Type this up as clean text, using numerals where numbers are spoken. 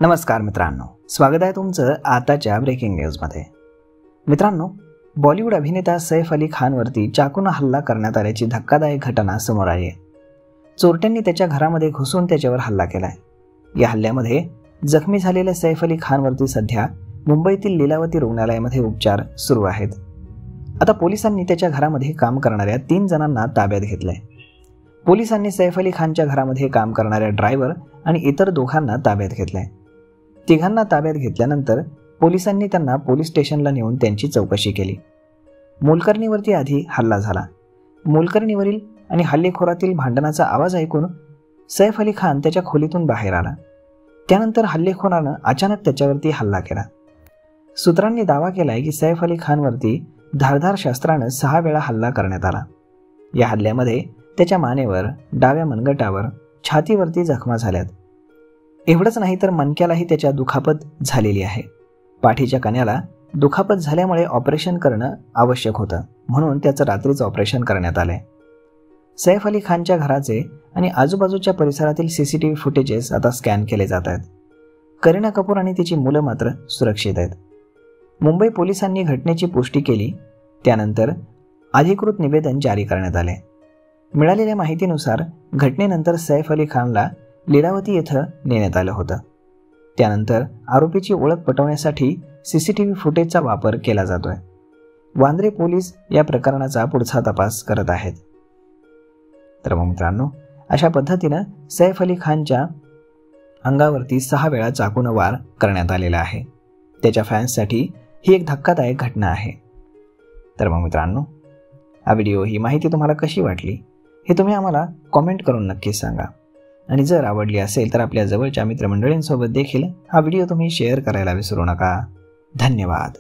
नमस्कार मित्रांनो, स्वागत आहे तुमचं आताच्या ब्रेकिंग न्यूजमध्ये। मित्रांनो, बॉलिवूड अभिनेता सैफ अली खानवरती चाकूने हल्ला करण्यात आल्याची धक्कादायक घटना समोर आली आहे। चोरट्यांनी त्याच्या घरामध्ये घुसून त्याच्यावर हल्ला केलाय। या हल्ल्यामध्ये जखमी झालेल्या सैफ अली खानवरती सध्या मुंबईतील लीलावती रुग्णालयामध्ये उपचार सुरू आहेत। आता पोलिसांनी त्याच्या घरामध्ये काम करणाऱ्या 3 जणांना ताब्यात घेतलंय। पोलिसांनी सैफ अली खानच्या घरामध्ये काम करणाऱ्या ड्रायव्हर आणि इतर दोघांना ताब्यात घेतलंय। तिघांना ताब्यात घेतल्यानंतर पोलिसांनी त्यांना पोलीस स्टेशनला नेऊन त्यांची चौकशी केली। मोलकरणीवरती आधी हल्ला झाला। मोलकरणीवरील आणि हल्लेखोरातील भांडणाचा आवाज ऐकून सैफ अली खान त्याच्या खोलीतून बाहेर आला। त्यानंतर हल्लेखोरानं अचानक त्याच्यावरती हल्ला केला। सूत्रांनी दावा केलाय की सैफ अली खानवरती धारदार शस्त्रानं 6 वेळा हल्ला करण्यात आला। या हल्ल्यामध्ये त्याच्या मानेवर, डाव्या मनगटावर, छातीवरती जखमा झाल्यात। एवढंच नाही तर मणक्यालाही त्याच्या दुखापत झालेली आहे। पाठीच्या कण्याला दुखापत झाल्यामुळे ऑपरेशन करणं आवश्यक होतं, म्हणून त्याचं रात्रीच ऑपरेशन करण्यात आलंय। सैफ अली खानच्या घराचे आणि आजूबाजूच्या परिसरातील CCTV फुटेजेस आता स्कॅन केले जात आहेत। करीना कपूर आणि तिची मुलं मात्र सुरक्षित आहेत। मुंबई पोलिसांनी घटनेची पुष्टी केली, त्यानंतर अधिकृत निवेदन जारी करण्यात आले। मिळालेल्या माहितीनुसार घटनेनंतर सैफ अली खानला लीलावती येथे नेण्यात आलं होतं। त्यानंतर आरोपीची ओळख पटवण्यासाठी CCTV फुटेजचा वापर केला जातोय। वांद्रे पोलीस या प्रकरणाचा पुढचा तपास करत आहेत। तर मग मित्रांनो, अशा पद्धतीनं सैफ अली खानच्या अंगावरती 6 वेळा चाकूने वार करण्यात आलेला आहे। त्याच्या फॅन्ससाठी ही एक धक्कादायक घटना आहे। तर मग मित्रांनो, हा व्हिडिओ, ही माहिती तुम्हाला कशी वाटली हे तुम्ही आम्हाला कॉमेंट करून नक्कीच सांगा। आणि जर आवडली असेल तर आपल्या जवळच्या मित्रमंडळींसोबत देखील हा व्हिडिओ तुम्ही शेअर करायला विसरू नका। धन्यवाद।